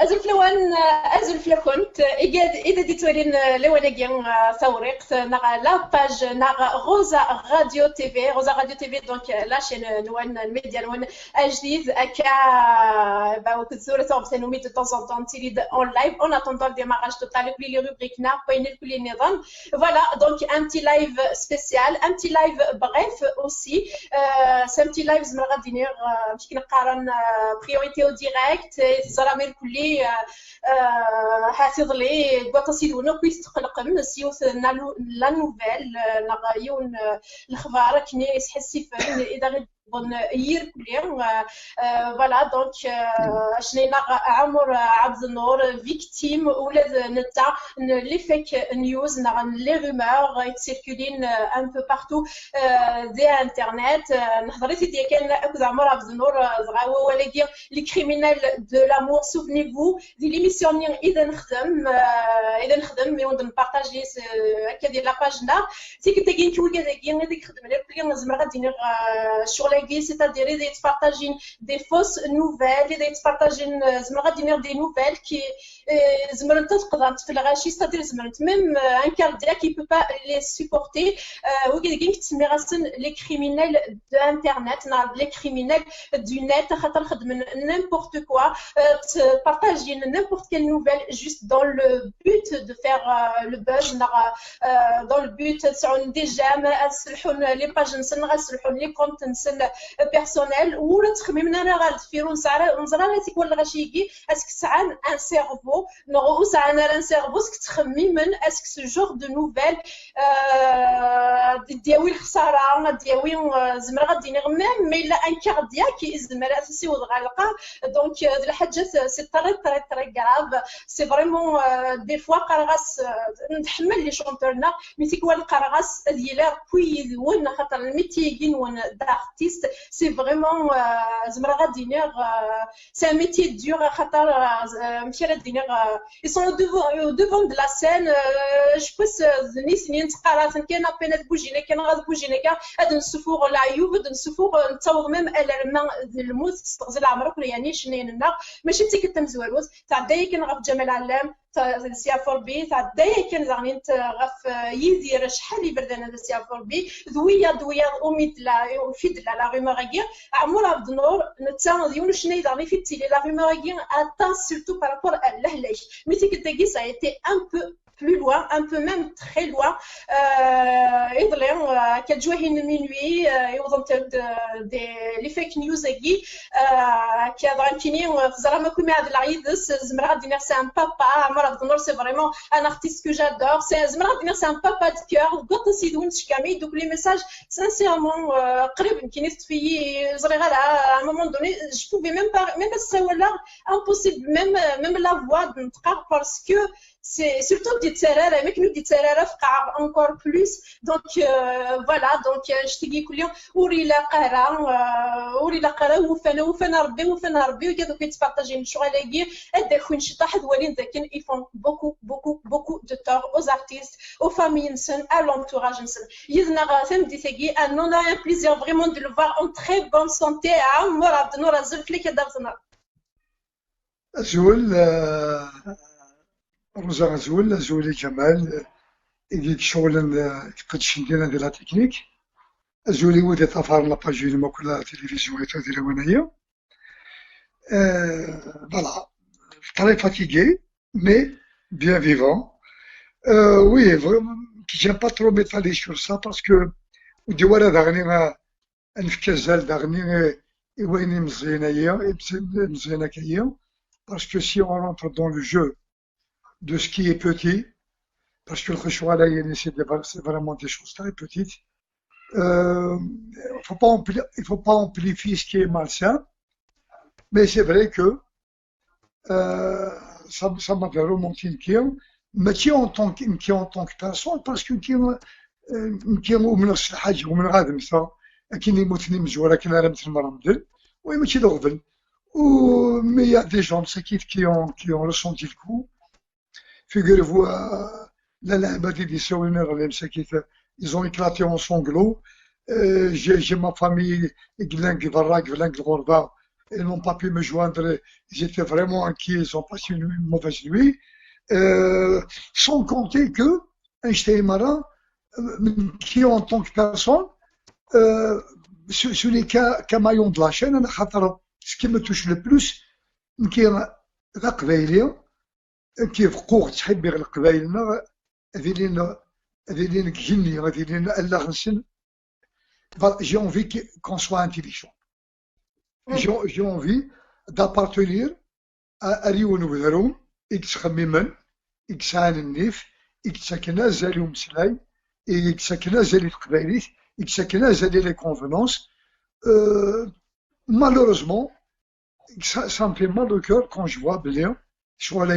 أزلف لوان أزلف لكنت إذا ديتورين لواناكين ثوريق نغ لا باج نغ غوزا راديو تي في غوزا راديو تي في دونك لا شين نوان الميديا نوان أجديد أكا باو كتزورة توبسين ومي دو طون طون تيريد أون لايف أون أتوندون الديماراج توتال كل لي روبريكنا بين كل النظام فوالا دونك ان بتي لايف سبيسيال ان بتي لايف بريف أوسي سي ان بتي لايف زعما غادي نير باش كنقارن بريوريتي أو ديريكت زرامير كلي حاسيضلي قطاسيدونو كويس تقلقن سيوث لا نوفيل نغايون الخبار كني يسحسي فين اذا غير يير كلير فوالا دونك شنينا عمر عبد النور فيكتيم ولا نتا لي فيك نيوز لي رومور يتسيركولين ان بو بارتو دي انترنت نهضريتي ديال كان اكد عمر عبد النور زغاوه ولكن لي كريمينال دو لامور سوفني فو دي ليميسيون اذا نخدم مي ونبارطاجي هكا ديال لا باجنا سي كنت كاين كوي كاين غادي نخدم على كل زعما غادي ندير c'est-à-dire ils partagent des fausses nouvelles ils partagent زعما غادي ندير des nouvelles qui زعما تقدر في الغاشي c'est-à-dire زعما même un cardiaque qui peut pas les supporter وكاين كتسمي راسن les criminels de internet les criminels du net خاطر خدم n'importe quoi partager n'importe quelle nouvelle juste dans le but de faire le buzz dans le but تسعون دي جام اسلحون لي باج نسن غسلحون لي كونت نسن بيرسونيل ولا تخممنا انا غادفيرو نزرا لا تيكون الغاشيكي اسك سعان ان سيرفو نو سعان ان سيرفو اسك تخممن اسك سو جور دو نوفيل دياوي الخساره دياوي زعما غادي نغمم مي لا ان كاردياك زعما اساسي وغالقه دونك هاد الحاجات سي طري كراف سي فريمون دي فوا قرغاس نتحمل لي شونتورنا مي تيكون القرغاس ديال كوي ون خاطر الميتي ون d'artiste c'est vraiment زعما غادي نير c'est un métier dur خاطر ماشي غادي نير ils sont au devant de la scène je pense نيس نتقرا كاين بينات بوجينا كاين غاد بوجينا كاع هاد نسفور العيوب هاد نسفور نتصور ميم الالمان الموت تستغزل عمرك يعني شنيننا ماشي انت كتمزوروز تاع دايك كنغف جمال علام سي افور بي تاع دايك كان زعما تغف يدير شحال يبردنا هذا سي افور بي دويه اميد لا فيد لا رومورغي عمر عبد النور نتا ديون شنو زعما في التيلي لا رومورغي اتان سورتو بارابور لهلاش مي تيكي سا ايتي ان بو plus loin, un peu même très loin. Quel jour il minuit, les fake news qui a drantini, Zalama Koumé de l'Aïd, Zmra Diner, c'est un papa, Amar Abdonor, c'est vraiment un artiste que j'adore. Zmra Diner, c'est un papa de cœur. Gotta Sidoun Chikami, donc les messages, sincèrement, qui n'est pas à un moment donné, je pouvais même pas, même si c'est impossible, même la voix de notre parce que c'est surtout des terreurs avec nous des terreurs encore plus donc voilà donc je te dis كل وري لا قرا وفنا ربي وكذا كيتبارطاجي الشغل لاقي هذا خوين شطاح ولين ذاك ils font beaucoup de tort aux artistes aux familles نسن à l'entourage نسن يزنا سامدي ثقي ان on a un plaisir vraiment de le voir en très bonne santé عمر عبد النور الزلف لك دارتنا زول روزا زولي جمال يديك شغل كتشن ديالنا ديال لا تكنيك زولي ودي طفار لاباجي ما كل تلفزيون ديال وانايا فوالا très fatigué mais bien vivant oui vraiment j'aime pas trop m'étaler sur ça parce que ودي ورا داغني نفكزال داغني ويني مزيانه كايا parce que si on rentre dans le jeu de ce qui est petit, parce que le Khouchoua là, c'est vraiment des choses très petites. Il faut pas amplifier ce qui est malsain, mais c'est vrai que ça m'a fait remonter une kiam, mais qui en tant que personne, parce que qui ومن الحاج ومن غادم ça, qui n'est pas مزورة qui n'a pas المرمدل, oui mais qui d'orvel. Mais il y a des gens qui ont ressenti le coup. Figurez-vous, ils ont éclaté en sanglots. J'ai ma famille, ils n'ont pas pu me joindre, ils étaient vraiment inquiets, ils ont passé une mauvaise nuit. Sans compter que Einstein Marin, qui en tant que personne, ce n'est qu'un maillon de la chaîne. Ce qui me touche le plus, qui est القبايلية كيف قوة تحبي القبايلنا هذي لي كجني هذي لي ألا غنسن. J'ai envie qu'on soit intelligent. J'ai envie d'appartenir à ريون وذروم إكس خميمن إكس عن النيف إكس سكنا زالي ومسلاي إكس سكنا زالي القبايليت إكس سكنا زالي لي كونفونونس. Malheureusement, ça me fait mal au cœur quand je vois بلي شغل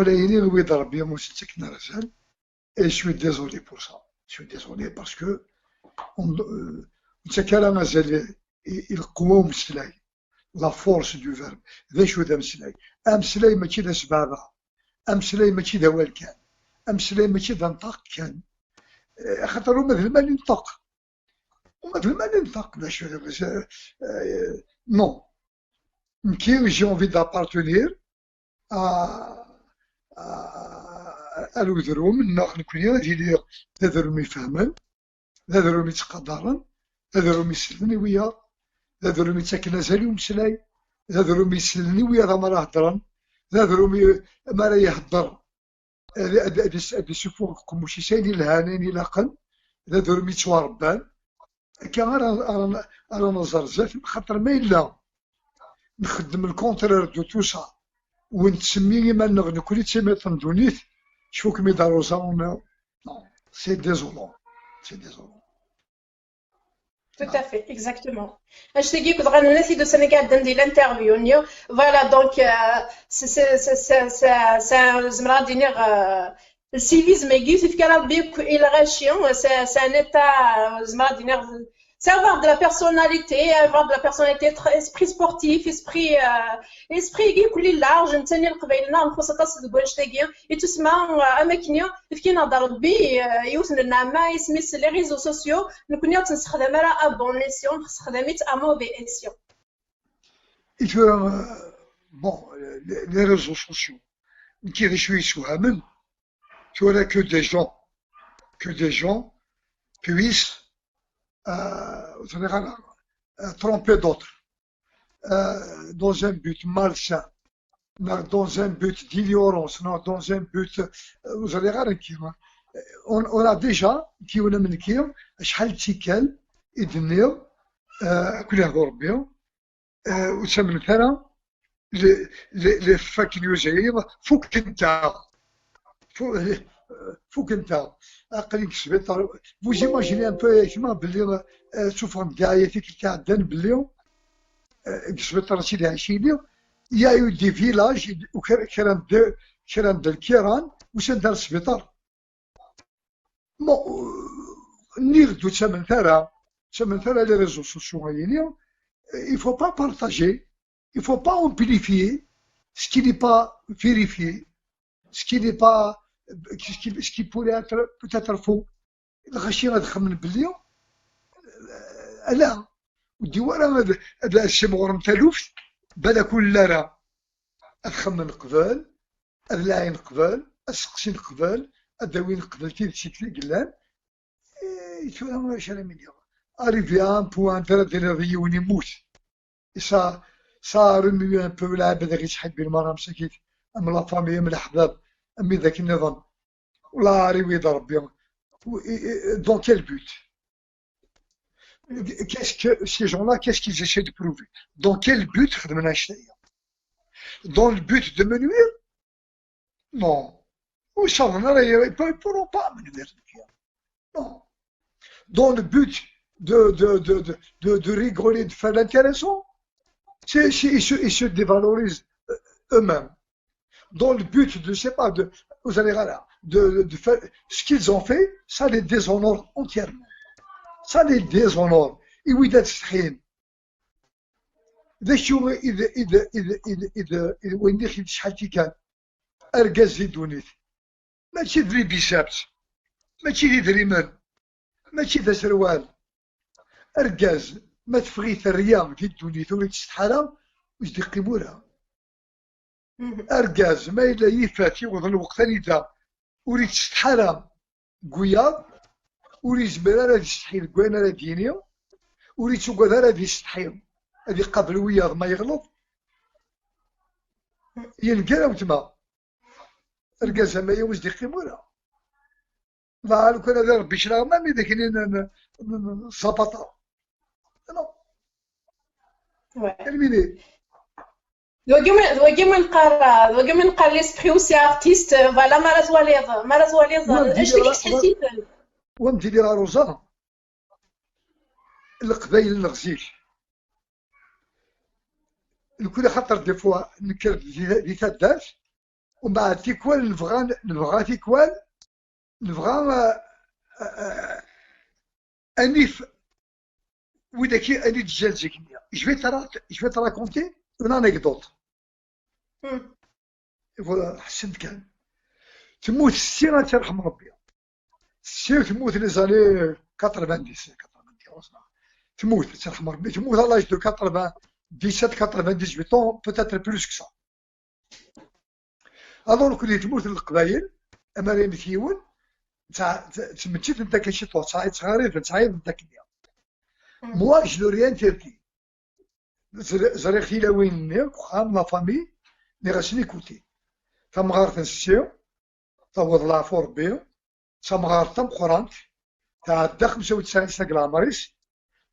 عيني ويد ربي مسكنا رسال. Et je suis désolé pour ça. Je suis désolé parce que نتكلم مازال القوة ومسلاي. La force du verbe. ذا شو ذا مسلاي. أمسلاي ماشي ذا سبابة. أمسلاي ماشي ذا وال كان. أمسلاي ماشي ذا نطاق كان. خاطر مثل ما ننطق. ومثل ما ننطق ذا شو ذا. Non. J'ai envie d'appartenir à الوذروم الناخ نكوني ديالي ذروم يفهمن ذروم يتقدرن ذروم يسلني ويا ذروم يتسكن زالي ومسلاي ذروم يسلني ويا ذا مرا هضرن ذروم ما راه يهضر هادي سفوقكم وشي سايني الهانين لاقن ذروم يتواربان كان انا نظر زاف خاطر ما الا نخدم الكونترير دو تو سا ونتسمي ما نكوني تسمي تندونيت شوف كمي دارو زاون. Non, c'est désolant. C'est désolant. Tout à fait, exactement. Je te dis que dans le site de Sénégal, dans l'interview, voilà, donc, le civisme aiguë, c'est un état, c'est avoir de la personnalité, esprit sportif, esprit كل large, نتسني القبائلنا نخصص تقولش تاقي يتسمع اماكن فين نهضر ربي يوثن النعمه يسميس لي ريزو سوسيو نكون تنستخدم راه ابون اسيون خدمت ا موفي اسيون. Il faut, bon, les réseaux sociaux, qui réjouissent même, tu vois que des gens puissent tromper d'autres dans un but malsain, dans un but d'ignorance, dans un but, vous allez voir, on a déjà, qui on a mené, شحال تيكال يدنيو كلها غربيو وسمن ثرا les fake news فوق انت عقلي كسبت. vous imaginez un peu كيما بلي تشوف دعايتك تاع دان بلي كسبت راسي عايشين il y a eu des villages وكان د الكيران وسن دار السبيطار نيغدو تسمن ثرا les réseaux sociaux il faut pas partager, il faut pas amplifier ce qui n'est pas vérifié, ce qui pourrait être peut-être faux. الغشي غتخمن بلي لا ودي ورا هذا الشيء مغرم تلوف بدا كل راه تخمن قبل العين قبل السقسين قبل الدوين قبل كيف شكل قلان يتولى شحال من يوم arrivé à un point ترى وني يموت صار un peu العباد غير يتحد بالمرأة مساكين أم لا فامي أم الأحباب أم ذاك النظام ولا arrivé ضرب بهم. Dans quel but? Qu'est-ce que ces gens-là, qu'est-ce qu'ils essaient de prouver? Dans quel but? Dans le but de me nuire? Non. Ou ça, ils ne pourront pas me nuire. Non. Dans le but de rigoler, de faire l'intéressant, ils se dévalorisent eux-mêmes. Dans le but de, je sais pas, vous allez voir, de faire ce qu'ils ont fait, ça les déshonore entièrement. Ça les déshonore. Et oui, d'être strien. إذا وين دخلت شحال كان أرجاز يدونيت ماشي دري بيسابس ماشي دري دريمان ماشي ذا سروال أرجاز ما تفغيت الرياض كي الدنيا ثوري تستحالة واش دي قيمورها أرجاز ما إلا يفاتي وظن الوقت دا وريت تستحالة قويا وريت زميرا يستحيل قوانا لا دينيا وريت سوقا لا يستحيل هذه قبل وياض ما يغلط ينقل وتما أرجاز ما يوز دي قيمورها لا لو كان هذا ربي شرا ما ذاك صباطة الميني دوكي من قال ليسبري وسي ارتيست فوالا مرات وليض اش اللي حسيتي وانت ديال روزا القبايل الغزيل الكل خاطر دي فوا نكر دي تدات ومن بعد تيكوال نبغى انيف وداكي اني تجالسك جو te raconter une anecdote فوالا حسنت كان تموت السي الله ترحم ربي السي تموت لي زاني 90 تموت ترحم ربي تموت على لاج دو 97 98 ans peut-être plus que ça alors كل تموت القبايل اما راه مثيون تمشيت انت كشي طو صغير ذاك اليوم moi je n'ai rien interdit زريختي لوين وخام لا فامي اللي غاسني كوتي تمغارت السيو تعوض الله فور بي تمغارت قرانت تعدى 95 ساكلامريس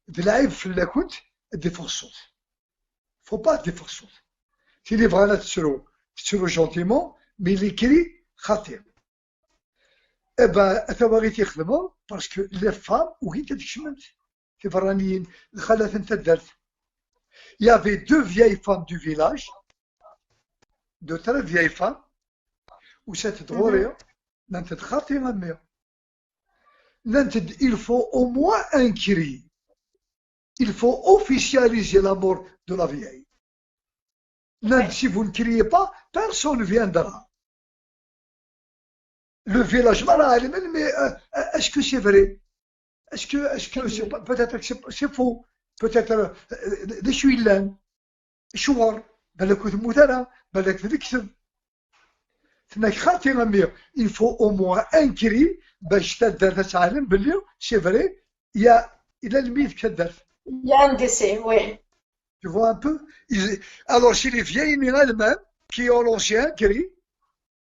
دلاعب في اللاكوت دي فورسوت فو با دي فورسوت تي لي بغانا تسرو جونتيمون مي لي كري خاطئ ابا ثواريتي يخدموا باسكو لي فام وين تتكشمت كيف رانيين خلات انت درت Il y avait deux vieilles femmes du village, de très vieilles femmes, où cette drogue, il faut au moins un cri. Il faut officialiser la mort de la vieille. Si vous ne criez pas, personne ne viendra. Le village, mais est-ce que c'est vrai? Est-ce que peut-être que c'est faux? Peut-être des chouilans, chouar, balak تموت أنا, balak تكذب. تناك خاطر مير, il faut au moins un cri باش تقدر تعلم باللي c'est vrai, il y a الميت كدر. Il y a un décès, oui. Tu vois un peu? Alors chez les vieilles allemands qui ont l'ancien cri,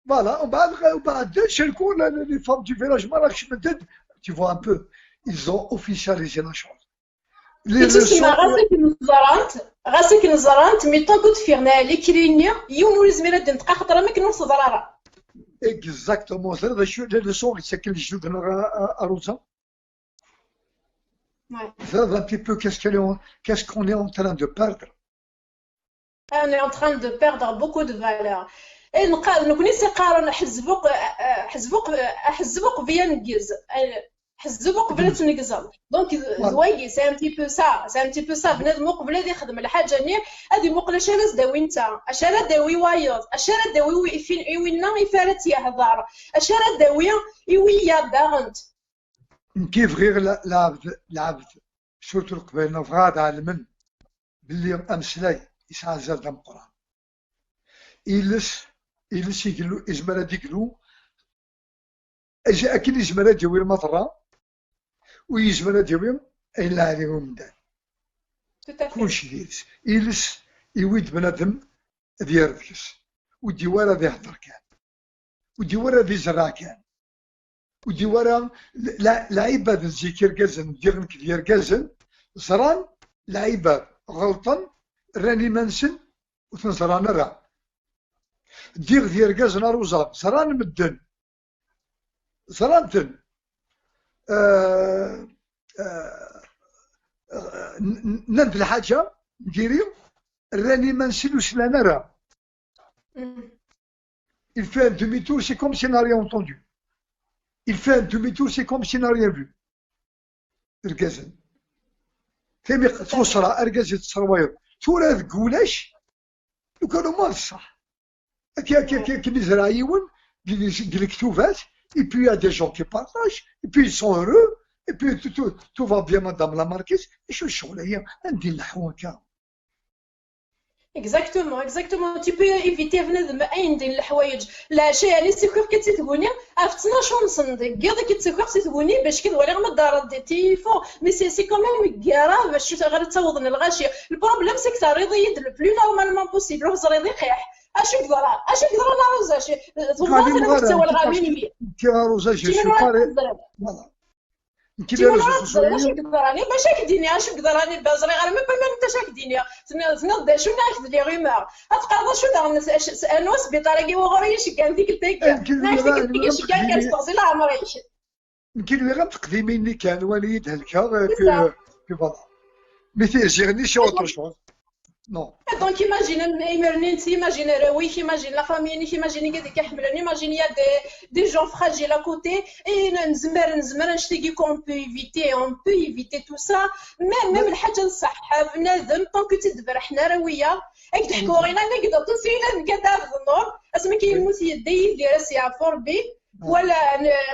voilà, وبعد شاركوا les femmes du village مراكش مدد, tu vois un peu, ils ont officialisé la chose. تسمى غاسك نزرانت مي طاكوت فيرنا لي كرينيا يوم ولي زميله دنتقا خاطر ما كنوص ضراره exactement هذا شو le son qui s'appelle Jude Arosa ça un petit peu qu'est-ce qu'on est en train de perdre on est en train de perdre beaucoup de valeur نكون نقارن حزبوق بيا نجز حزبو قبل تنقزل دونك زوايي سي ان تي بو سا بنادم قبل هذا يخدم الحاجه نير هذه مقله شالاس داوي انت اشاره داوي وايض اشاره داوي فين ايوينا يفارت يهضر اشاره داوي ايويا داغنت كيف غير العبد سورة القبيل نفغاد علمن باللي امسلاي يسعى زاد القران إلس يقولوا إزمرا ديقلو أكيد إزمرا ديوي المطرة ويزمرا ديوي إلا عليهم دان كلشي ديالس إلس يويد بنادم ديال ذكس وديوارا ذي هدر كان وديوارا ذي زرع كان وديوارا لعيبة ذي كيركازن ديغنك ديركازن زران لعيبة غلطا راني منسن وتنزران راه دير ديركاز ناروزا زران مدن زرانتن نند الحاجة نديريو راني ما نسلوش لا نرى il fait un demi-tour c'est comme s'il n'a rien entendu il fait un demi-tour c'est comme s'il n'a rien vu ركازن ثمي توصرا ركازن تصروير تورا ذكولاش لو كانوا ما الصح كي نزرع يون ديال الكتوبات et puis il y a des gens qui partagent et puis ils sont heureux Et puis tout va bien, madame la marquise. Et je suis là, عندي نحو هكا. Exactement, exactement. Tu peux éviter بنادم أي ندير الحوايج العشاء يعني سيكور كي تقولي في 12 نص كاع كي تسكر تقولي باش كدوري غير الدار دي تيليفون مي سي كوميم كارا باش غير تصوضني الغاشيه البروبليم سي كتا ريضي لو بلو نورمالمون بوسيبل وز ريضي قيح اش يقدر لا روزاج ثم انا مستوى الغامين بيه كي روزاج جو سو باري فوالا كي اش يقدر راني باش كديني اش يقدر راني بازري غير ما انت اش كديني تنض شنو ناخذ لي غيمور تقرض شو دار انا سبيطار كي وغوري اش كان ديك التيك ناخذ ديك اش كان كتوصل عمري يمكن لي غير تقديمي اللي كان وليد هلكا في فوالا مي تيجيني شي اوتر شوز نو دونك imagine رويك imagine la famille imagine قاعد كيحملني imagine يا دي جون فراجيل à côté et نزمر نشتي qu'on peut éviter tout ça même الحاجه الصح بنادم طونك تدبر حنا رويه هاك تحكوا غير انا كدا توصينا كدا في النور اسمي كيموت يدي يدير سي فور بي ولا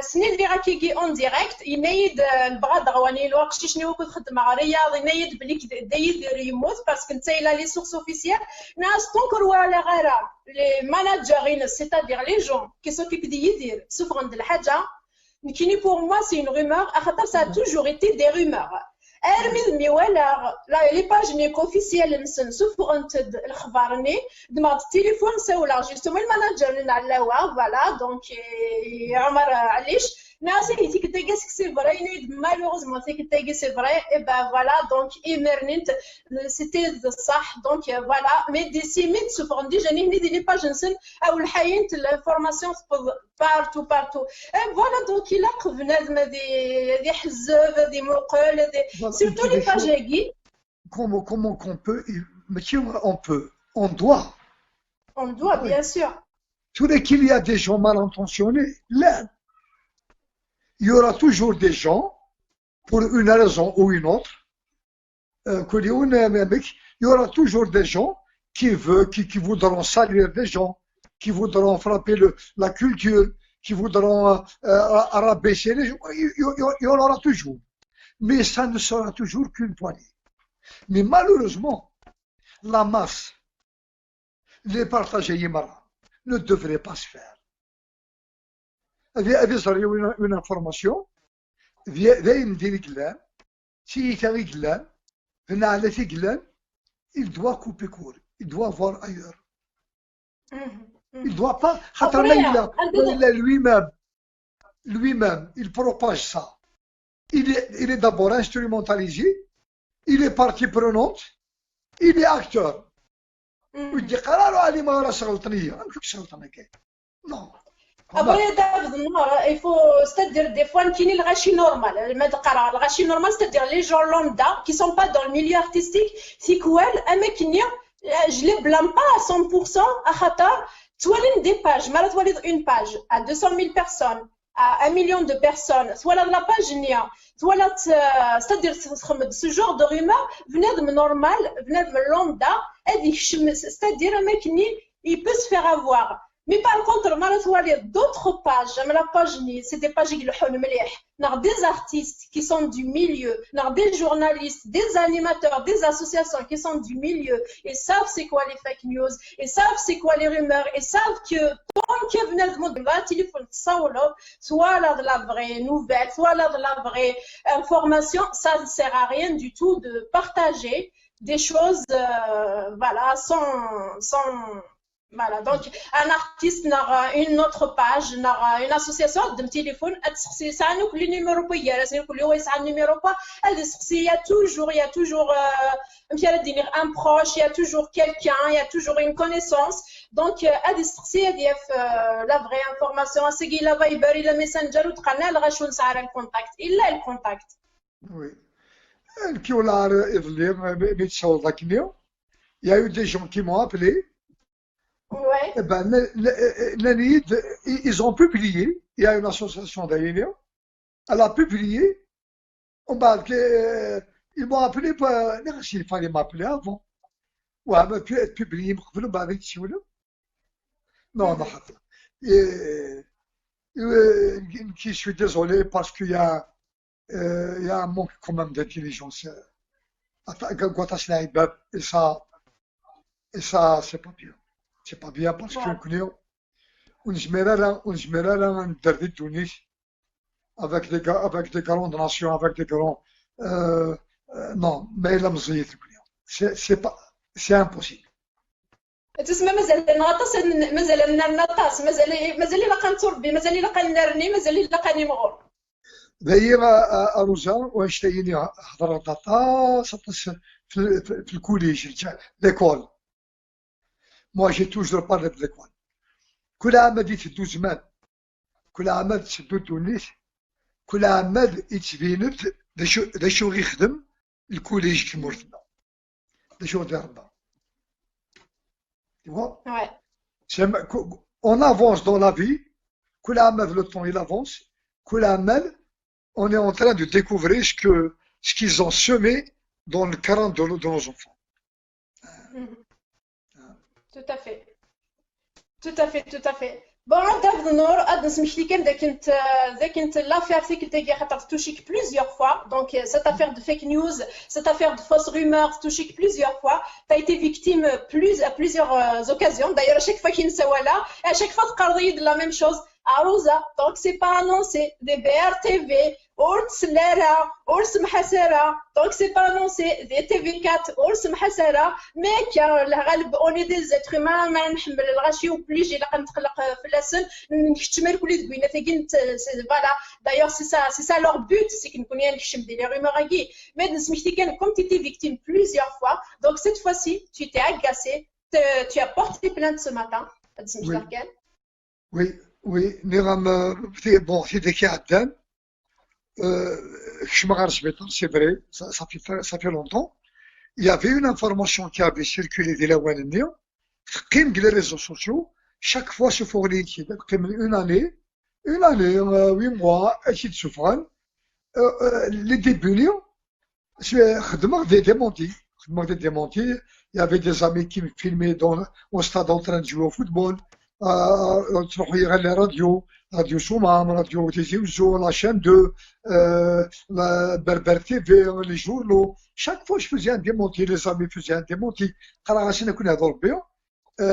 سنين اللي راكي اون ديريكت ينايد البغا غواني الوقت شنو كنت خدم مع رياض ينايد بلي يدير يموت باسكو نتا الا لي سورس اوفيسيال ناس تنكر ولا غيرها لي ماناجرين سيتادير لي جون كي سوكيب دي يدير سوف عند الحاجه كيني بور موا سي اون رومور اخاطر سا توجور ايتي دي رومور ارمي ميوالا لا لي باج نيك اوفيسيال نسنسو انت الخبرني دماغ التليفون سولا جوستومون الماناجر نعلاوها فوالا دونك عمر عليش ناس اللي تيكتاكي سي فري مالوغوزمون تيكتاكي سي فري اي با فوالا دونك ايمرنيت سيتي صح دونك فوالا مي دي سيميت سوفون ديجا ني دي لي باج نسن او الحياه الانفورماسيون بارتو فوالا دونك الا بنادم دي حزاب دي مقال دي surtout les pages guides. Comment qu'on peut, monsieur, on doit. On doit, bien sûr. Tous les qu'il y a des gens mal intentionnés, là, il y aura toujours des gens, pour une raison ou une autre, il y aura toujours des gens qui voudront salir des gens, qui voudront frapper la culture, qui voudront rabaisser les gens. Il y en aura toujours. Mais ça ne sera toujours qu'une poignée. Mais malheureusement, la masse, les partagés ne devrait pas se faire. Une information, il doit couper court, il doit voir ailleurs. Il ne doit pas, lui-même, il propage ça. Il est d'abord instrumentalisé, il est partie prenante, il est acteur. ويدي قرارو علي ما راه شغلتني انا كيف شغلتنا كاين نو ابغي دافد النهار يفو ستادير دي فوا كاين الغاشي نورمال ما تقرا الغاشي نورمال ستادير لي جون لومدا كي سون با دون الميليو ارتستيك سيكوال اماكن جلي بلان با 100% اخاطر توالين دي باج مرات توالي اون باج ا 200,000 بيرسون à 1 million de personnes, soit la page nia, soit c'est-à-dire ce genre de rumeur venait de normal, venait de lambda, c'est-à-dire un mec il peut se faire avoir. Mais par contre, d'autres pages, la page ni, c'est des pages qui le des artistes qui sont du milieu, des journalistes, des animateurs, des associations qui sont du milieu, et savent c'est quoi les fake news, et savent c'est quoi les rumeurs, et savent que tant qu'il venait de mon téléphone, soit là de la vraie nouvelle, soit là de la vraie information, ça ne sert à rien du tout de partager des choses, voilà, sans voilà, donc un artiste n'a une autre page, n'a une association de téléphone, c'est un autre numéro pas, il y a un numéro pas, il y a toujours un proche, il y a toujours quelqu'un, il y a toujours une connaissance. Donc la vraie information, c'est qu'il a Viber, il a Messenger ou Tqanal, rachon ça le contact, il a le contact. Oui. Il y a eu des gens qui m'ont appelé. Ouais. Eh ben, ils ont publié, il y a une association d'Aïlia, elle a publié, ils m'ont appelé, il fallait m'appeler avant. Ouais, mais puis être publié, non, non, je suis désolé parce qu'il y a Il y a un manque quand même d'intelligence. Quand on se et ça, c'est pas bien. C'est pas bien parce que nous, on interdit Tunis avec des grandes nations, avec des grands. Non, mais la musique, c'est pas, c'est impossible. تسمى مازال نغطس مازال نغطس مازال إلا كان تربي مازال إلا كان نرني مازال إلا كان مغور دايما أروزا واشتيني حضرت طاس في الكوليج ليكول. Moi, j'ai toujours parlé de l'école. كل عام تدو زمان، كل عام تسدو تونس، كل عام يتبينت دا شو يخدم الكوليج كيما قلنا، دا شو دار ربا. Tu vois? On avance dans la vie, كل عام le temps il avance, كل عام on est en train de découvrir ce qu'ils ont semé dans le cœur de nos enfants. Tout à fait. Tout à fait, tout à fait. Bon, David Nour, l'affaire sécurité a touché plusieurs fois. Donc, cette affaire de fake news, cette affaire de fausses rumeurs touché plusieurs fois. Tu as été victime à plusieurs occasions. D'ailleurs, à chaque fois qu'il y a là, à chaque fois, tu de la même chose. Arouza, donc c'est pas annoncé. Des BRTV, Ours Lera, Ours Mhassara, donc c'est pas annoncé. Des TV4, Ours Mhassara, mais on est des êtres humains, ما نحمل الغاشي وبليجي إلا كنتخلق في لاسن نكتمل كل دوينة تاكين voilà. D'ailleurs c'est ça leur but, c'est qu'ils connaissent نكشم des rumeurs agées. Mais نسمحتي كان comme tu étais victime plusieurs fois, donc cette fois-ci tu t'es agacé, tu as porté plainte ce matin. Oui. Oui, bon, c'est des cas je me rappelle, c'est vrai, ça fait longtemps. Il y avait une information qui avait circulé dès la Wanania, comme les réseaux sociaux, chaque fois se fournit, comme une année, 8 mois, ainsi de suite, les débuts, des démentis. Il y avait des amis qui me filmaient au stade en train de jouer au football. تروحوا يغني راديو شومام راديو تيزي وزو لا شين دو بربر تي في لي جورنو chaque fois je faisais un démenti les amis faisaient un démenti قرا غاشي نكون نهضر بهم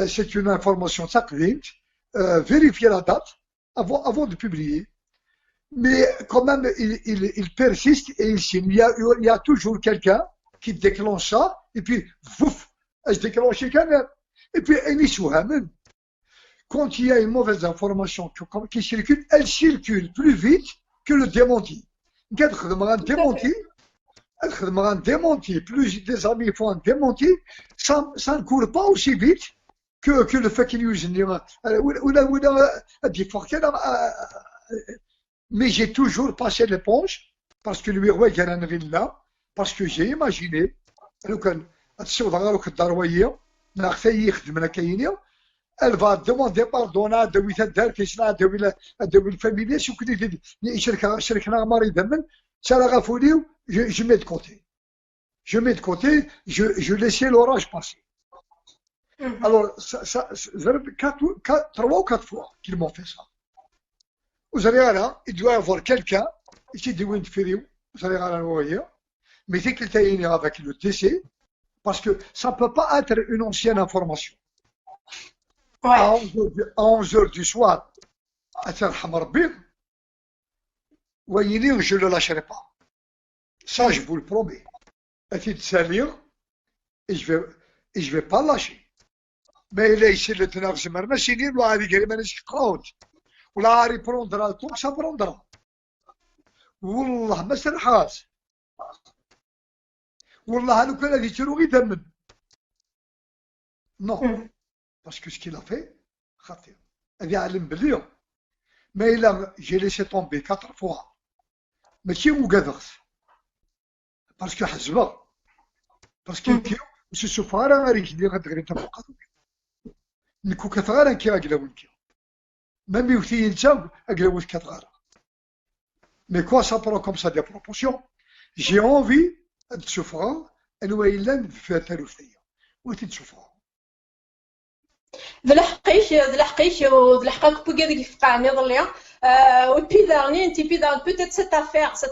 c'est une information تقليد vérifier la date avant de publier mais quand même il persiste et il signe il y a toujours quelqu'un qui déclenche ça et puis fouf je déclenche quelqu'un et puis il يسوها. Quand il y a une mauvaise information qui circule, elle circule plus vite que le démenti. Quand un démenti, plus des amis font un démenti, ça ne court pas aussi vite que le fake news. Mais j'ai toujours passé l'éponge parce que lui, ouais, il y a un là, parce que j'ai imaginé, elle va demander pardon à de ويتدار كيسنا de الفاميليا شو كنت شركنا مريض من سالا غافولي je mets de côté je laissais l'orage passer. Alors ça 3 ou 4 fois qu'ils m'ont fait ça. Vous allez là, il doit y avoir quelqu'un ici de Windfiriou, vous allez là le voyer, mais c'est qu'il t'a avec le décès parce que ça ne peut pas être une ancienne information. À 11h du soir, à Terhamarbir, voyez-vous, je ne le lâcherai pas. Ça, je vous le promets. Et de salir, et je vais pas lâcher. Mais il est ici le teneur de Marma, c'est lui, là, il est manish crowd. Ou là, il prendra le tour, ça prendra. Wallah, ma serhas. Wallah, nous connaissons les terroristes d'amen. Non. Parce que ce qu'il a fait, mais j'ai laissé tomber 4 fois. Mais qui est parce que parce que ce soir, mais quoi ça prend comme ça des proportions? J'ai envie de souffrir et nous allons faire tel ou tel souffrir. ذلحقيش ودلحقك بوكا ديك فقعني ضليا Ou puis dernier, peut-être cette affaire, ça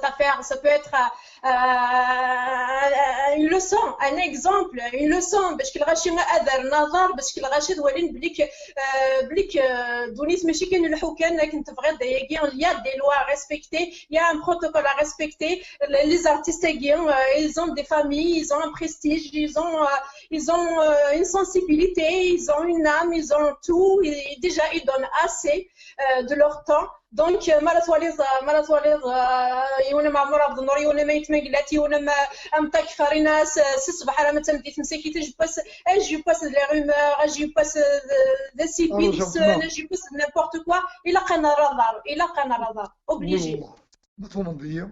peut être une leçon, un exemple, une leçon باش كالغاشي أذر نظر باش كالغاشي دوالين بليك دونيس ماشي كاين الحكام لكن تبغي ضيقين il y a des lois à respecter, il y a un protocole à respecter. Les artistes ils ont des familles, ils ont un prestige, ils ont une sensibilité, ils ont une âme, ils ont tout, et déjà ils donnent assez de leur temps. Donc ما تواليض يونا ما مرض نور يونا ما يتمقلات يونا ما امطاك فريناس صباح راه ما تمدي تمسكي je passe les rumeurs, je passe des sipids, je passe n'importe quoi. Il a qu'un radar obligé. مثلا نضيع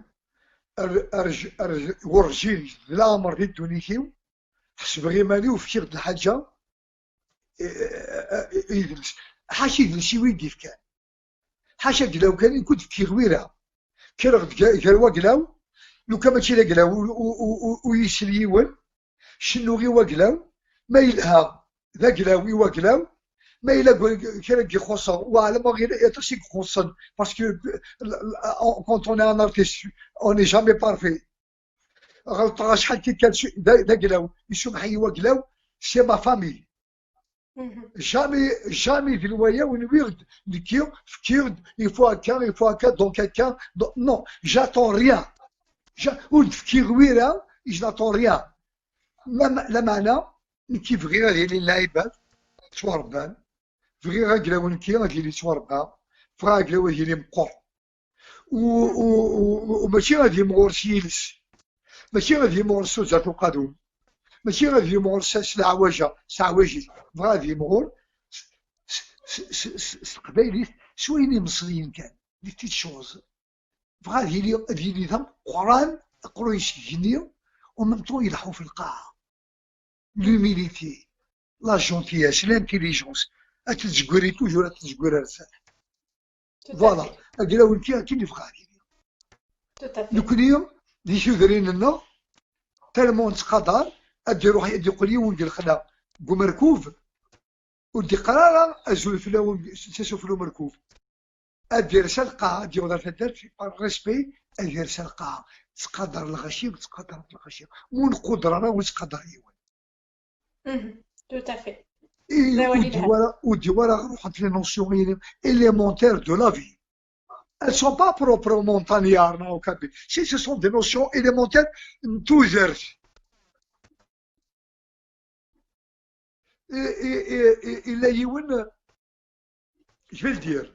ورجيل لا مرضي دونيكيو حسب غير مالي وفكر الحاجه يدرس حاشي يدرس شي ويدير كان حاشا قلاو كان يكون في غويره كان قلاو لو كان ماشي لا قلاو ويسليون شنو غي وقلاو ما يلها ذا قلاوي وقلاو ما إلا كان يخصن وعلى ما غير يترسي يخصن باسكو quand on est un artiste on n'est jamais parfait غلط شحال كان ذا قلاو يسمح لي وقلاو سي ما فامي jamais في الولاية ونويرد نكيو فكيرد il faut un dans quelqu'un non j'attends rien ونفكير ويرا je n'attends rien لا معنى كيف غير هذه اللاعبات تواربان غير قلاو نكي غادي تواربان فغا قلاو هي مقر وماشي غادي مغور سيلس ماشي غادي مغور سوزات وقادون ماشي غادي مغور سعواجي غادي مغور القبايلي شويني مصريين كان دي تيت شوز غادي لي ذا قران قرو يسجنيو ومن يلحوا في القاعه l'humilité la gentillesse l'intelligence اتتجوري توجور اتتجوري رسالة فوالا اقلاو نكي كي اللي في غادي دوك اليوم دي شوذرين لنا تالمون تقدر ادي روحي ادي قولي وندير خلا بمركوب ودي قرارة ازول فلاو تسوفلو مركوب ادي رسالة قاعة ادي وضع تدار في ريسبي ادي رسالة قاعة تقدر الغشي وتقدر الغشي ونقدر انا وتقدر ايوان tout à fait. Ou les notions élémentaires de la vie. Elles ne sont pas proprement montagnardes, si ce sont des notions élémentaires, tous il y a je vais le dire,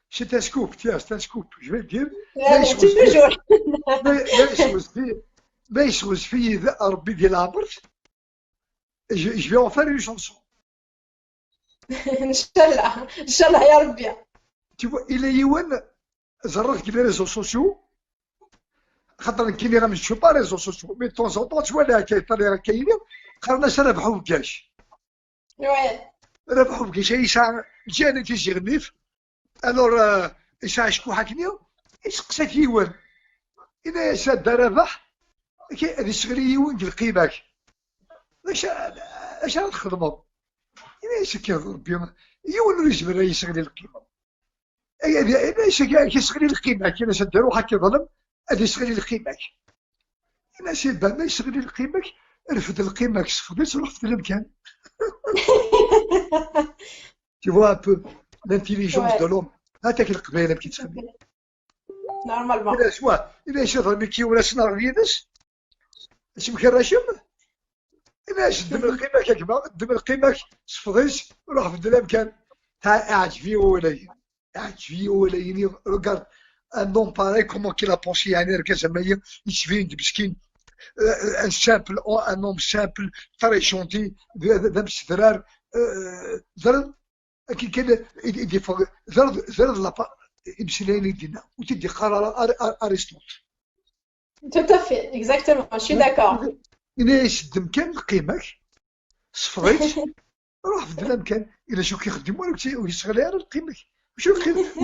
c'est un scoop, tiens, c'est un scoop, je vais le dire. Mais je me suis dit, je vais en faire une chanson. Inch'Allah, ya Rabbi. Tu vois, il est يوان زرت كي les réseaux sociaux خاطر كاين اللي مش با réseaux sociaux mais de temps en temps tu vois là كاينين قالنا ربحوا بكاش ربحوا بكاش يساع جاني تيجي غنيف الور يساع شكون حكنيو يسقسى كيوان اذا شاد ربح هذه الشغليه يوان القيمه اش تخدموا إيش كيضرب بهم يولوا يجبر يشغل القيمة إيش يشغل القيمة كي ناس داروا هكا ظلم هذا يشغل القيمة الناس يبان ما يشغل القيمة رفد القيمة صفدت روح في المكان tu vois un peu l'intelligence de l'homme هاتاك القبيلة كيتسمى نورمالمون إلا سوا إلا شاف مكي ولا سنار ريدس اش مكراشم إلا شد من القيمة كيما قد من القيمة صفديش روح في الأمكان أعجبي ولايني regarde un homme pareil comment qu'il a pensé يعني ركز معايا يشفين مسكين un homme simple très gentil ذا مستدرار زرد كان زرد لابا يمسليني دينا وتدي قرار أرسطوط tout à fait exactement je suis d'accord إلا يشد مكان القيمة صفريت روح في الأمكان إلا شو كيخدم ويشغل على القيمة شو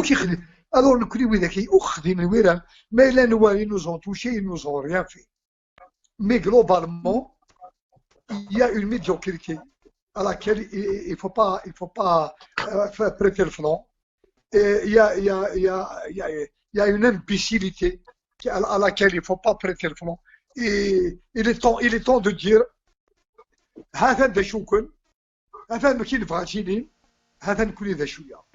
كيخدم alors نكوني وذاك أخذين الويران ما إلا نوالي nous ont touché ils nous ont rien fait mais globalement il y a une médiocrité à laquelle il faut pas prêter le flanc Et il y a une imbécilité à laquelle il ne faut pas prêter le flanc. Et il est temps de dire هذا دا شو كن هذا ما كاين بغاتيني هذا نكون ذا شويه.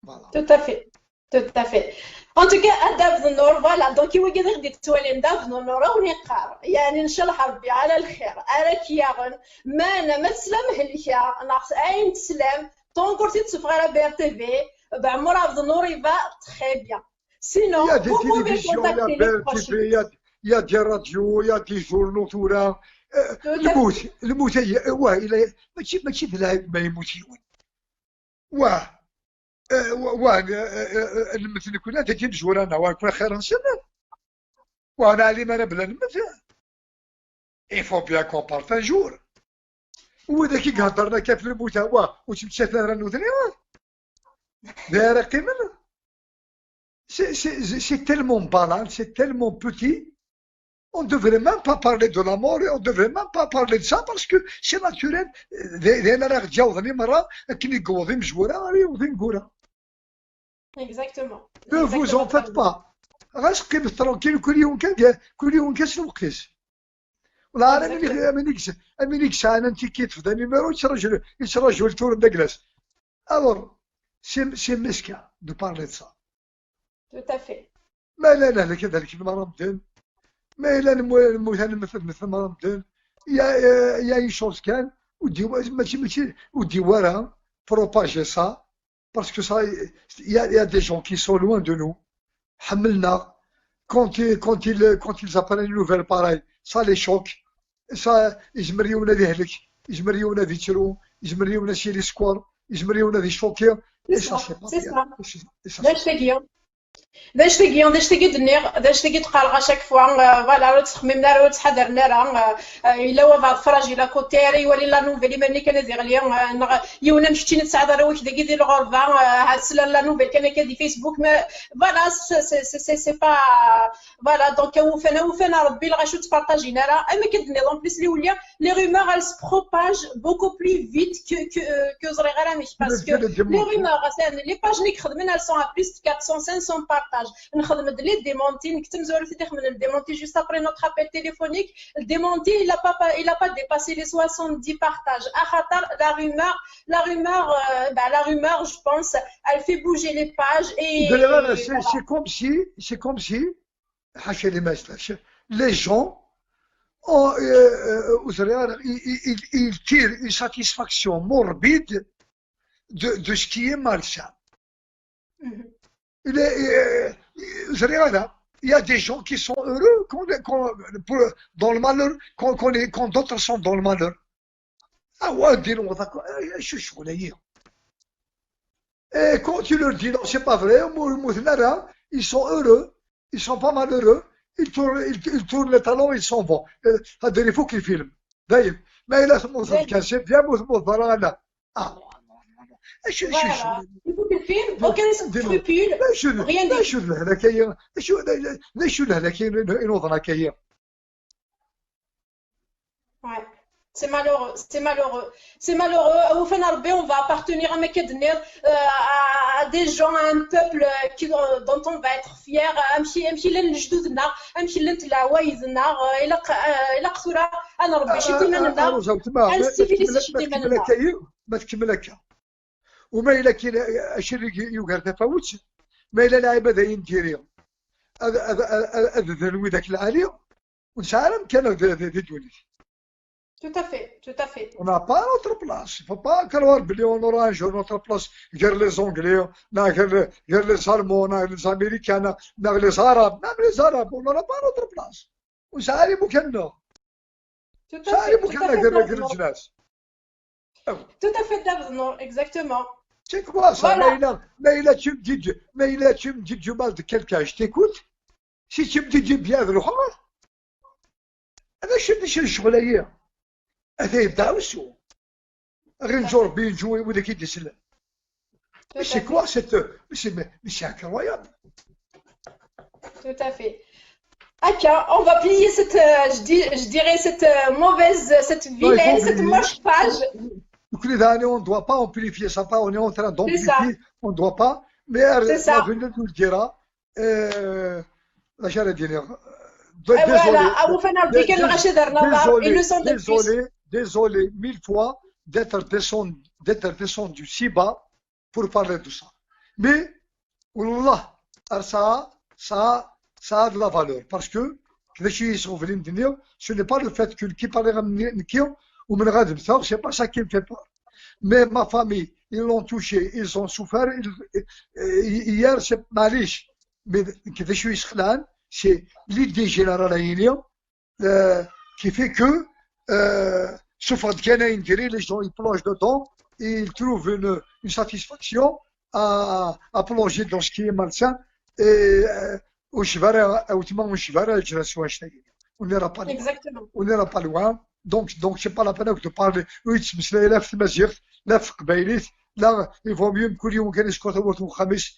Voilà. Tout à fait. Tout à fait. En tout cas, أدب النور فوالا دونك كيما قلت غادي تولي نداف النور ونقار يعني نشلح ربي على الخير على كياغن ما أنا ما تسلم هليكا ناقص أين تسلم طونكور تتسفغ على بي ار تي في بعمر عبد النور يبا تخي بيان سينو Il y a des télévisions, il y a BRTV, il y a des radios, il y a des journaux تورا الموت واه إلا ماشي ذلك ما يموتيون واه نمثل كنا انت تجور انا ونكون خير نسمع وانا عليم انا بلا نمثل il faut bien qu'on parte un jour وذا كي قهضرنا كيف الموت هو وتمشات لنا نوثني داير قيمنا c'est tellement banal, c'est tellement petit. On ne devrait même pas parler de la mort et on ne devrait même pas parler de ça parce que c'est naturel. Exactement. Ne vous en faites pas. Restez tranquille, كل يوم كاس الوقت. والله انا منيك ساعه انت كيتف ذا نيميرو يترجل تور داكلاس. Alors, c'est mesquin de parler de ça. Tout à fait. ما لا لا كذلك المرض ما إلا نموت أنا مثل مرض يا une chose كان ماشي ودي ورا propager ça parce que ça il y a des gens qui sont loin de nous حملنا quand ils apprennent une nouvelle pareille ça les choque ça يجمريونا ذهلك يجمريونا ذي ترو يجمريونا شي لي سكوار يجمريونا ذي شوكير et ça c'est pas باش تيجي دنيغ باش تيجي تقال شاك فوا فوالا راه تخممنا راه تحضرنا راه الا هو بعض فراجي لا كوتيري ولا لا نوفيلي ماني كان دير ليا يونا مشيتي نتساعد راه واش داكي ديال الغرفه هاد لا نوفيل كان كدي فيسبوك فوالا سي با فوالا دونك وفانا ربي غاشو تبارطاجينا راه اما كدني دون بليس لي وليا لي رومور ال سبروباج بوكو بلو فيت كو زري غير ماشي باسكو لي رومور لي باج اللي خدمنا ال سون ا بليس 400 500 partage. نخدم لي ديمونتي نكتم زوالو في تخمن الديمونتي juste après notre appel téléphonique le démenti il a pas dépassé les 70 partages à khatar la rumeur je pense elle fait bouger les pages et c'est comme si les gens ils tirent une satisfaction morbide de ce qui est malsain. Il y a des gens qui sont heureux dans le malheur, quand d'autres sont dans le malheur. Ah ouais, dis-nous, je suis choqué. Et quand tu leur dis non, c'est pas vrai, ils sont heureux, ils sont pas malheureux, ils tournent les talons, ils s'en vont. Il faut qu'ils filment. D'ailleurs, mais il a son cassé, bien, ah. Voilà. Il faut qu'il filme, aucun scrupule, rien dit. Ouais. C'est malheureux, c'est malheureux. C'est malheureux. Au fin d'arrêt, on va appartenir à des gens, à un peuple dont on va être fier. أمشي للجدودنا، أمشي للتلاويزنا، إلى قصورة أنا ربي شتي مننا. السيفيليس شتي مننا. ما تكملك. وما إلا كاين أشري يوغر تفاوت ما إلا لاعب هذا ينديريهم هذا ذنوي ذاك العالي ونسالم كان هذا دوني. Tout à fait, tout à fait. On n'a pas notre place. Il ne faut pas croire que on aura un jour notre place. Guerre les Anglais, guerre les Allemands, les Américains, les Arabes. Même les Arabes, on n'aura pas notre place. On s'arrête pour qu'elle n'a. Tout à fait. Tout à fait, non, exactement. C'est quoi ça? Voilà. Mais là, tu me dis du mal de quelqu'un, je t'écoute. Si tu me dis du bien de l'autre, je suis شغلة هذا يبدأ وشو؟ غير نجور بيجوا ولا كي يدسل. C'est quoi cette? C'est incroyable. Tout à fait. Ok, on va plier cette, je dirais cette mauvaise, cette vilaine, cette moche page. Donc les années, on ne doit pas amplifier ça, on est en train d'amplifier, on ne doit pas. Mais C'est la ça. venue nous le dira. La j'allais dire. Et voilà, Désolé, Abou Fana Rbika Rachid Arnavar, une désolé, leçon de plus. désolé, désolé mille fois d'être descendu si bas pour parler de ça. Mais, Wallah, ça a de la valeur. Parce que, ce n'est pas le fait que qui parle ou c'est pas ça qui me fait peur. Mais ma famille, ils l'ont touché, ils ont souffert. Hier, c'est malish. Mais c'est l'idée générale qui fait que sauf les gens ils plongent dedans et ils trouvent une satisfaction à plonger dans ce qui est malsain et on n'ira pas loin. Exactement. On n'ira pas loin. Donc c'est pas la peine de parler. Oui, là, il vaut mieux que يوم كان يسكت وخميس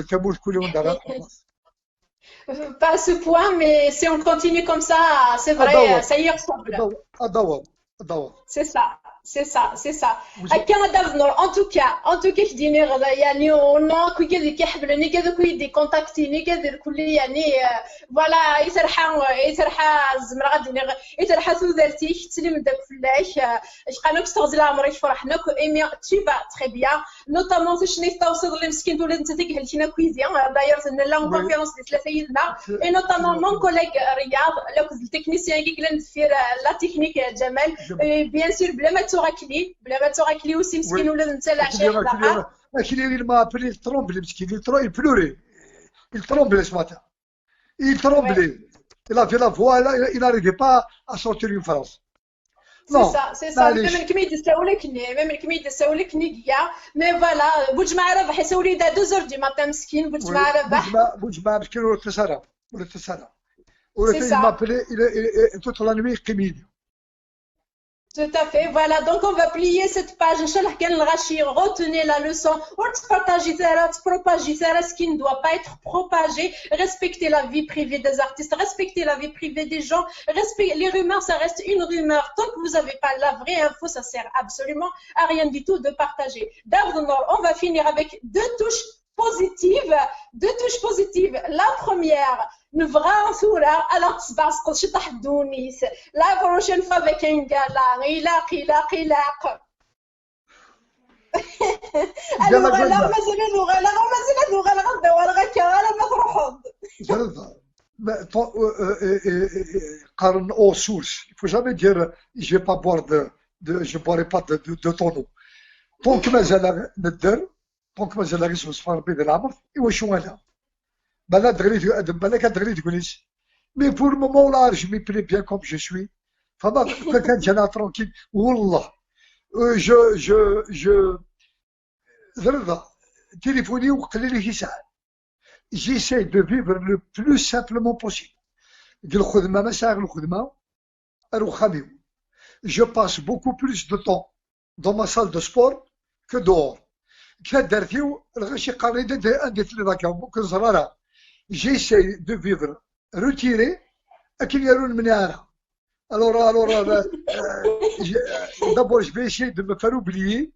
تموت كل يوم دار. Pas à ce point, mais si on continue comme ça, c'est vrai, ça y ressemble. C'est ça, c'est ça, c'est ça. En tout cas, je dis, يعني on كي كذا كيحبلني كذا كي دي كونتاكتيني كذا كل يعني فوالا يترحى الزمر غادي يترحى ثوذرتي تسلم داك فلاش اش قالك استغزل عمري فرحنا ايمي تشيبا تري بيان نوتامون شنو توصل للمسكين تولد انت تيكهلتينا كويزيان داير لا كونفيرونس ديال ثلاثه يدنا اي نوتامون مون كوليغ رياض لو كنت التكنيسيان كي كلا ندير لا تكنيك جمال بيان سور بلا ما توركلي aussi مسكين ولد انت العشاء il m'a appelé, il tremblait, il pleurait. Il tremblait ce matin. Il tremblait. Il avait la voix, il n'arrivait pas à sortir une phrase. Non, c'est ça. Même الكميد يسولكني mais voilà بوجمع ربح يسولي دا 2h du matin مسكين بوجمع ربح بوجمع مسكين ولا تسرع il m'appelait toute la nuit قميدي. Tout à fait, voilà, donc on va plier cette page, Inch'Allah, retenez la leçon, propager ce qui ne doit pas être propagé, respecter la vie privée des artistes, respecter la vie privée des gens, les rumeurs, ça reste une rumeur, tant que vous n'avez pas la vraie info, ça sert absolument à rien du tout de partager. D'abord, on va finir avec deux touches positives. La première, une vraie soura alors que c'est parce que je t'adounis. La prochaine fois avec un gala, il a. Alors là, aux sources. Il ne faut jamais dire je ne vais pas boire je ne boirai pas de ton eau. Tant que دونك مازال غير صفار ربي ديال العمر واش انا بلا كتغري تقوليش مي بور مومون لا جو مي بري بيان كوم جو سوي فما كانت انا ترونكيل والله جو زرده تليفوني وقليل لي شي ساعه جيساي دو فيفر لو بلو سامبلومون بوسيبل ديال الخدمه ما ساغ الخدمه اروح خاميو جو باس بوكو بلوس دو طون dans ma salle de sport que dehors. J'essaie de vivre retiré alors d'abord je vais essayer de me faire oublier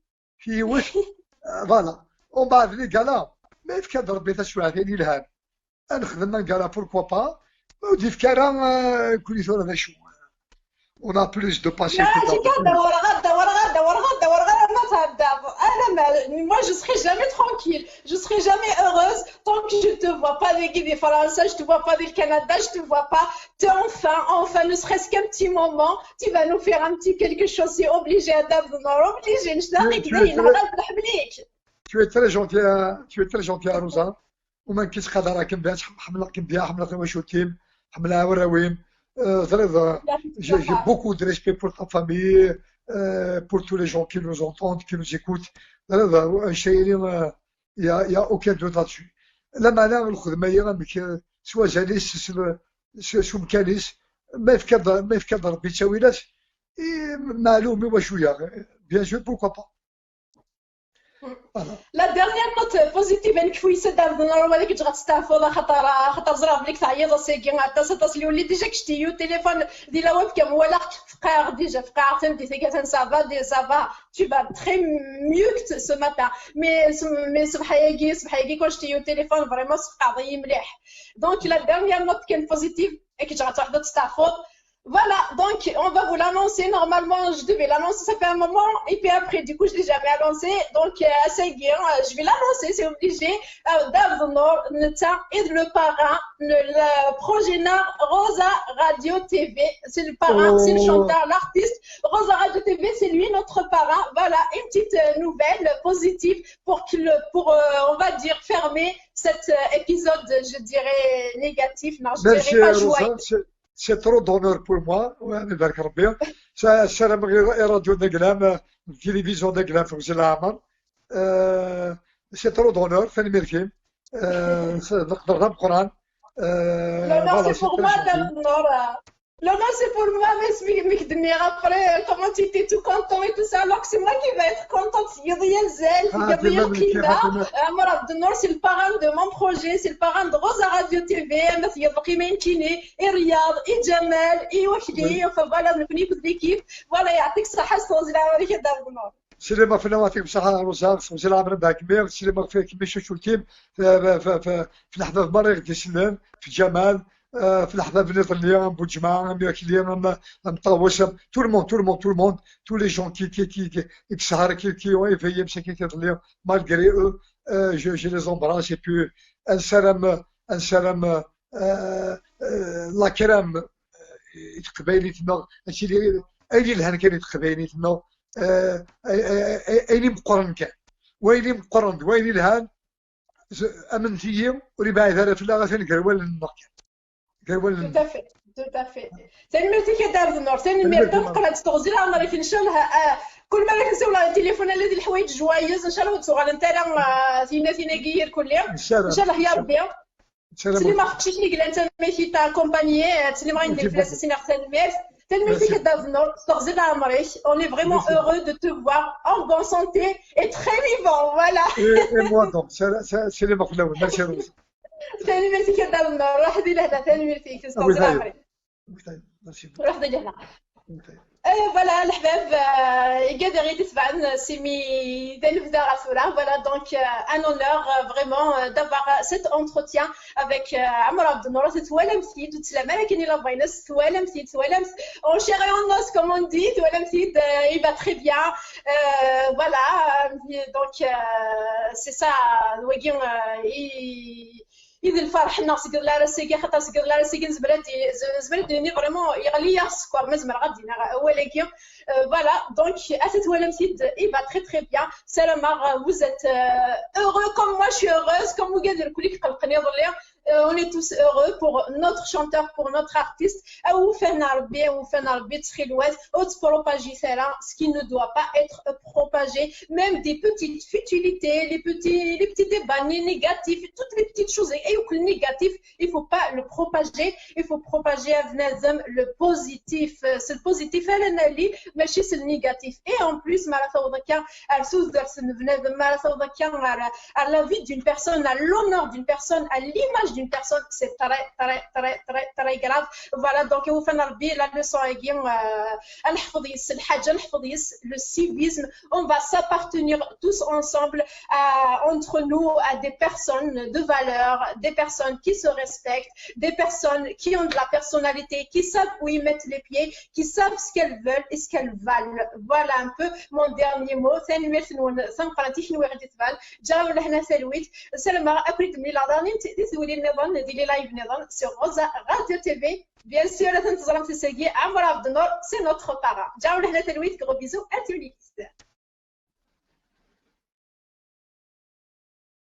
voilà on va les gars mais في كاد ربي تسوى ثاني الهام نخدم القلا pourquoi pas ودي في كارا كل ثورة ذا شو on a plus de patience. Moi, je serai jamais tranquille, je serai jamais heureuse tant que je te vois pas des Français, je te vois pas du Canada, je te vois pas. Enfin, ne serait-ce qu'un petit moment, tu vas nous faire un petit quelque chose, c'est obligé à obligé. Tu es très gentil à Rosa. وما نكيس قدرها كم بيها حملة كم بيها حملة وشوتيم حملة وراويم J'ai beaucoup de respect pour ta famille, pour tous les gens qui nous entendent, qui nous écoutent. Il n'y a aucun doute là-dessus. La manière de soit جالس سو مكانيس ما في كذا ربي تساوي لاش معلومي وشويه bien sûr pourquoi pas. Voilà. لا ديرنيير نوت بوزيتيف ان كويسه دار نورمال كي تغات تستعفض خاطر زرا بليك تعيط سيكي تصل يولي ديجا كشتيو تليفون ديال ويب كام ولا فقار ديجا فقار فهمتي سيكي سافا دي سافا tu vas très mieux que ce matin mais صباحيكي كون شتيو تليفون فريمون قضيه مليح دونك لا ديرنيير نوت كان بوزيتيف كي تغات تحضر تستعفض. Voilà, donc on va vous l'annoncer. Normalement, je devais l'annoncer, ça fait un moment. Et puis après, du coup, je ne l'ai jamais annoncé. Donc, c'est bien, je vais l'annoncer, c'est obligé. Davnor, et le parrain, le projet NAR, Rosa Radio TV. C'est le parrain, c'est le chanteur, l'artiste. Rosa Radio TV, c'est lui notre parrain. Voilà, une petite nouvelle positive pour on va dire, fermer cet épisode, je dirais, négatif. Non, je dirais pas joyeux. C'est trop d'honneur pour moi. نبارك ربي. السلام غير راديو نقلام التلفزيون نقلام في العمر. C'est trop d'honneur. ثاني ميركي. نقدر نقرا القرآن. L'honneur c'est pour moi d'abord. L'honneur c'est pour moi mais que demi après comment tu étais tout content et tout ça alors que c'est moi qui vais être contente. يضيع الزال يضيع القيمة. عمر عبد النور c'est le parrain de mon projet, c'est le parrain de Rosa Radio TV. مثل يبقى ما يمكنني رياض جمال وحدي فوالا نبني بالكيف فوالا يعطيك الصحة استوزي عليك يا دار النور. سليما في نواتي بصحة روزا في العمر نتاع كبير سليما في كمية شوتيم في لحظة مريض تسلم في جمال في لحظة بنت اليوم بوجماعة مياكليم مطاوسم tout le monde tous les gens qui ont éveillé مساكين اليوم malgré eux je les embrasse et puis un salam la كرام قبايلتنا هادشي اللي اين الهان كان قبايلتنا اين مقرن كان وين مقرن وين الهان امنتي ورباعي ثلاث لا غادي قروال النقيا قروال tout à fait ثاني ميرتي كي دار النور ثاني ميرتي نقرا تستغزي عمري في ان شاء الله كل مره كنساو التليفون الذي الحوايج جوايز ان شاء الله تسوغ انت راه ثينا كير كل يوم ان شاء الله يا ربي تسلم ما خفتيش لي قال انت ماشي تاع كومبانيي تسلم غادي ندير فلاس سينا ختان ميرس Merci on est vraiment heureux de te voir en bonne santé et très vivant, voilà. Et moi donc, c'est les مخلوق. Merci Rose. ثاني ميرسي كدار النار راح دي لهنا ثاني ميرسي تستوزي عمري. راح دي لهنا. Voilà, الحباب قاعد غير تسمعنا سيمي ذا نبدا غاسولا. Voilà donc un honneur vraiment d'avoir cet entretien avec عمر عبد النور. توالمسيد وتسلم لكن الا بغينا توالمسيد en chair et en os comme on dit. توالمسيد il va très bien. Voilà donc c'est ça الوجين إذا الفرح الناس يقول لا راسي خاطر يقول لا راسي زبرتني فريمون يغلي السكر مزمر غادي ولكن voilà donc à cette Walamsid il va très bien. Salamar, vous êtes heureux comme moi je suis heureuse comme vous قادر كلك قلقني ضليا. On est tous heureux pour notre chanteur, pour notre artiste. Ou faire narbi trilouez, autre propager ce qui ne doit pas être propagé. Même des petites futilités, les petits débats négatifs, toutes les petites choses. Et le négatif, il faut pas le propager. Il faut propager le positif. C'est le positif, mais c'est le négatif. Et en plus, à la vie d'une personne, à l'honneur d'une personne, à l'image d'une personne, c'est très grave. Voilà, donc la leçon le civisme, on va s'appartenir tous ensemble entre nous à des personnes de valeur, des personnes qui se respectent, des personnes qui ont de la personnalité, qui savent où ils mettent les pieds, qui savent ce qu'elles veulent et ce qu'elles valent. Voilà un peu mon dernier mot. Sur Rosa Radio TV. Bien sûr, c'est notre parent. Gros bisous à tous les